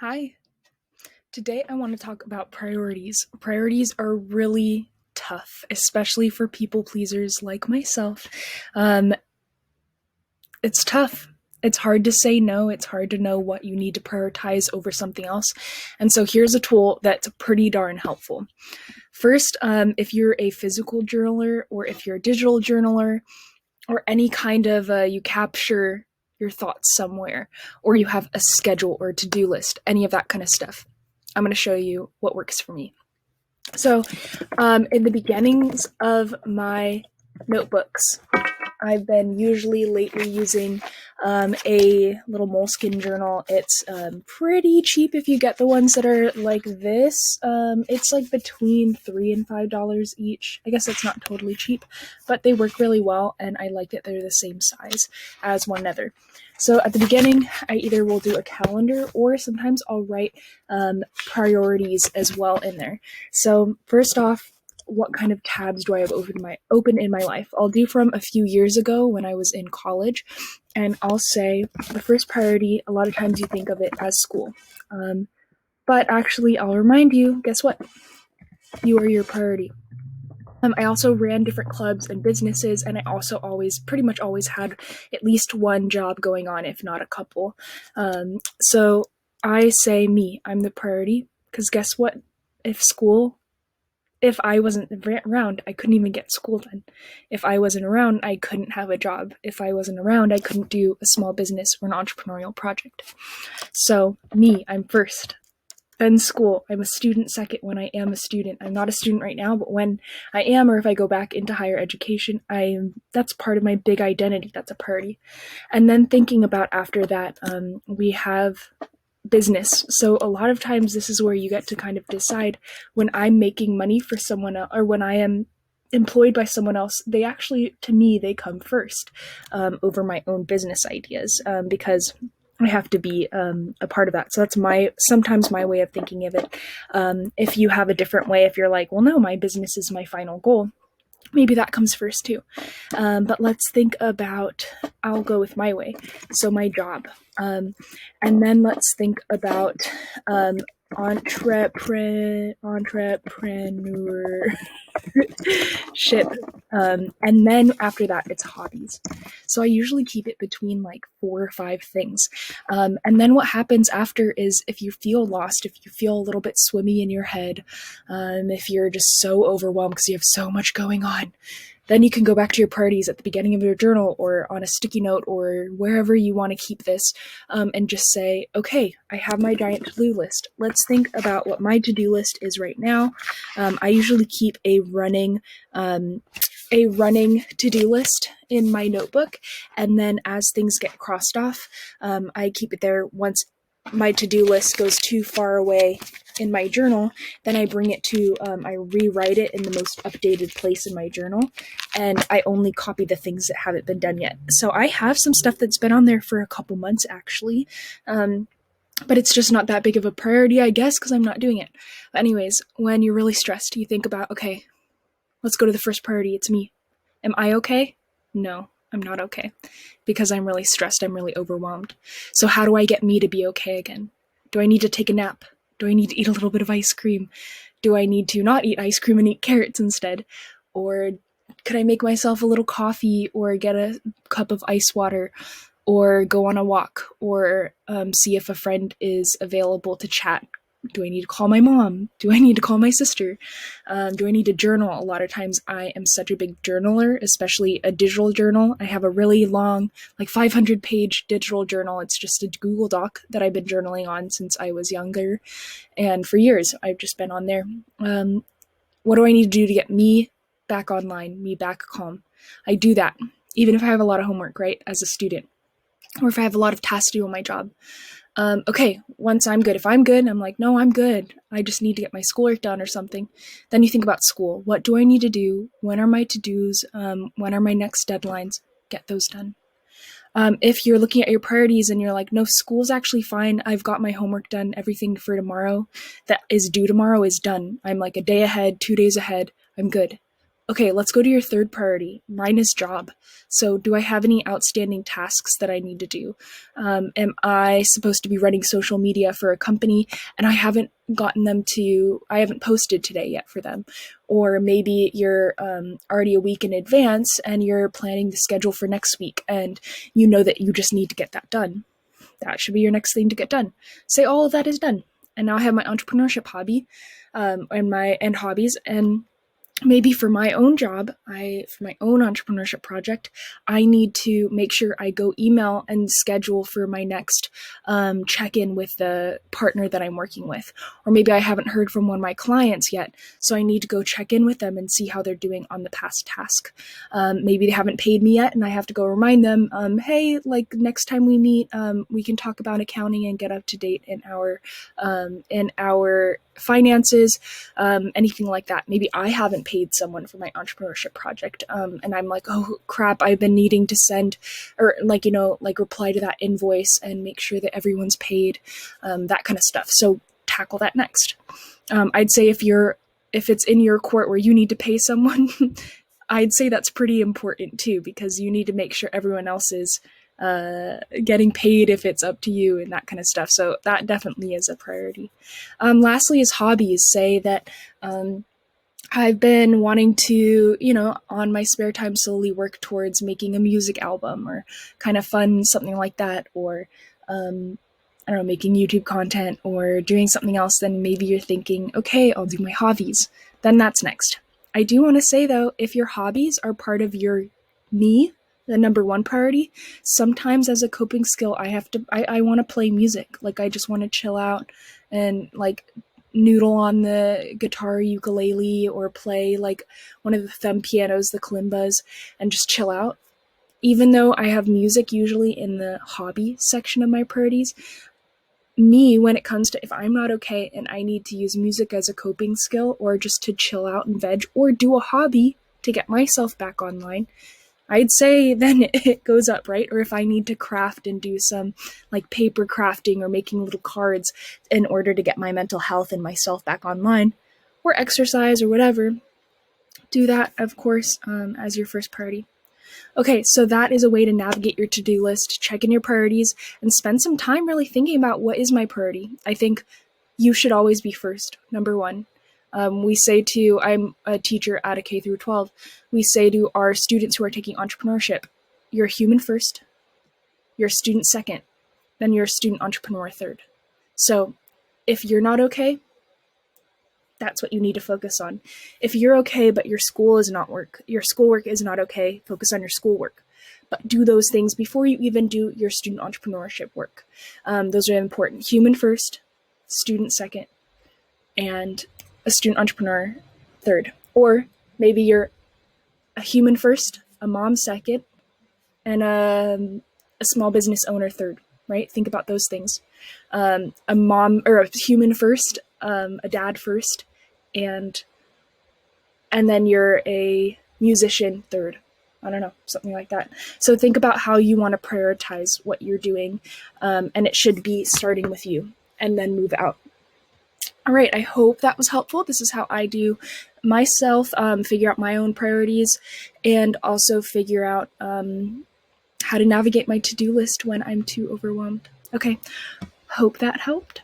Hi. Today I want to talk about priorities. Priorities are really tough, especially for people pleasers like myself. Um, it's tough. It's hard to say no. It's hard to know what you need to prioritize over something else. And so here's a tool that's pretty darn helpful. First, if you're a physical journaler or if you're a digital journaler or any kind of you capture your thoughts somewhere or you have a schedule or to-do list, any of that kind of stuff. I'm going to show you what works for me. So, in the beginnings of my notebooks, I've been usually lately using a little moleskin journal. It's pretty cheap if you get the ones that are like this. It's like between $3 and $5 each. I guess that's not totally cheap, but they work really well, and I like that they're the same size as one another. So at the beginning, I either will do a calendar or sometimes I'll write priorities as well in there. So first off, what kind of tabs do I have open in my life? I'll do from a few years ago when I was in college, and I'll say the first priority, a lot of times you think of it as school. But actually, I'll remind you, guess what? You are your priority. I also ran different clubs and businesses, and I also pretty much always had at least one job going on, if not a couple. So I say me, I'm the priority, because guess what? If I wasn't around, I couldn't even get school done. If I wasn't around, I couldn't have a job. If I wasn't around, I couldn't do a small business or an entrepreneurial project. So me, I'm first. Then school. I'm a student second when I am a student. I'm not a student right now, but when I am, or if I go back into higher education, that's part of my big identity. That's a priority. And then thinking about after that, we have business. So a lot of times this is where you get to kind of decide when I'm making money for someone else or when I am employed by someone else, they actually, to me, they come first over my own business ideas because I have to be a part of that. So that's sometimes my way of thinking of it. If you have a different way, if you're like, well, no, my business is my final goal, maybe that comes first too. But let's think about, I'll go with my way. So my job. And then let's think about entrepreneurship. And then after that, it's hobbies. So I usually keep it between like 4 or 5 things. And then what happens after is if you feel lost, if you feel a little bit swimmy in your head, if you're just so overwhelmed because you have so much going on, then you can go back to your priorities at the beginning of your journal or on a sticky note or wherever you want to keep this and just say, okay, I have my giant to-do list. Let's think about what my to-do list is right now. I usually keep a running to-do list in my notebook, and then as things get crossed off, I keep it there. Once my to-do list goes too far away in my journal, then I bring it to, I rewrite it in the most updated place in my journal, and I only copy the things that haven't been done yet. So I have some stuff that's been on there for a couple months actually, but it's just not that big of a priority, I guess, because I'm not doing it. But anyways, when you're really stressed, you think about, okay, let's go to the first priority. It's me. Am I okay? No, I'm not okay because I'm really stressed. I'm really overwhelmed. So how do I get me to be okay again? Do I need to take a nap? Do I need to eat a little bit of ice cream? Do I need to not eat ice cream and eat carrots instead? Or could I make myself a little coffee or get a cup of ice water or go on a walk or see if a friend is available to chat? Do I need to call my mom? Do I need to call my sister? Do I need to journal? A lot of times I am such a big journaler, especially a digital journal. I have a really long, like 500-page digital journal. It's just a Google Doc that I've been journaling on since I was younger. And for years, I've just been on there. What do I need to do to get me back online, me back calm? I do that, even if I have a lot of homework, right, as a student, or if I have a lot of tasks to do on my job. Okay, once I'm good, if I'm good, I'm like, no, I'm good. I just need to get my schoolwork done or something. Then you think about school. What do I need to do? When are my to-dos? When are my next deadlines? Get those done. If you're looking at your priorities and you're like, no, school's actually fine. I've got my homework done. Everything for tomorrow that is due tomorrow is done. I'm like a day ahead, 2 days ahead. I'm good. Okay, let's go to your third priority. Mine is job. So, do I have any outstanding tasks that I need to do? Am I supposed to be running social media for a company and I haven't I haven't posted today yet for them? Or maybe you're already a week in advance and you're planning the schedule for next week and you know that you just need to get that done. That should be your next thing to get done. Say all of that is done. And now I have my entrepreneurship hobby and hobbies, and maybe for my own job, for my own entrepreneurship project, I need to make sure I go email and schedule for my next check-in with the partner that I'm working with. Or maybe I haven't heard from one of my clients yet, so I need to go check in with them and see how they're doing on the past task. Maybe they haven't paid me yet, and I have to go remind them, hey, like next time we meet, we can talk about accounting and get up to date in our finances, anything like that. Maybe I haven't paid someone for my entrepreneurship project, and I'm like, oh crap, I've been needing to send or reply to that invoice and make sure that everyone's paid, that kind of stuff. So tackle that next. I'd say if it's in your court where you need to pay someone, I'd say that's pretty important too, because you need to make sure everyone else is getting paid if it's up to you and that kind of stuff. So that definitely is a priority. Lastly is hobbies. Say that I've been wanting to, on my spare time slowly work towards making a music album or kind of fun, something like that, or I don't know, making YouTube content or doing something else. Then maybe you're thinking, okay, I'll do my hobbies. Then that's next. I do want to say though, if your hobbies are part of the number one priority, sometimes as a coping skill, I want to play music. Like I just want to chill out and like noodle on the guitar, ukulele, or play like one of the thumb pianos, the kalimbas, and just chill out. Even though I have music usually in the hobby section of my priorities, when it comes to if I'm not okay and I need to use music as a coping skill or just to chill out and veg or do a hobby to get myself back online, I'd say then it goes up, right? Or if I need to craft and do some like paper crafting or making little cards in order to get my mental health and myself back online, or exercise or whatever, do that, of course, as your first priority. Okay, so that is a way to navigate your to-do list, check in your priorities, and spend some time really thinking about what is my priority. I think you should always be first, number one. I'm a teacher at a K through 12. We say to our students who are taking entrepreneurship, you're a human first, you're a student second, then you're a student entrepreneur third. So if you're not okay, that's what you need to focus on. If you're okay, but your schoolwork is not okay, focus on your schoolwork. But do those things before you even do your student entrepreneurship work. Those are important. Human first, student second, and a student entrepreneur third. Or maybe you're a human first, a mom second, and a small business owner third, right? Think about those things. A mom or a human first, a dad first, and then you're a musician third. I don't know, something like that. So think about how you want to prioritize what you're doing, and it should be starting with you and then move out. All right, I hope that was helpful. This is how I do myself, figure out my own priorities, and also figure out how to navigate my to-do list when I'm too overwhelmed. Okay, hope that helped.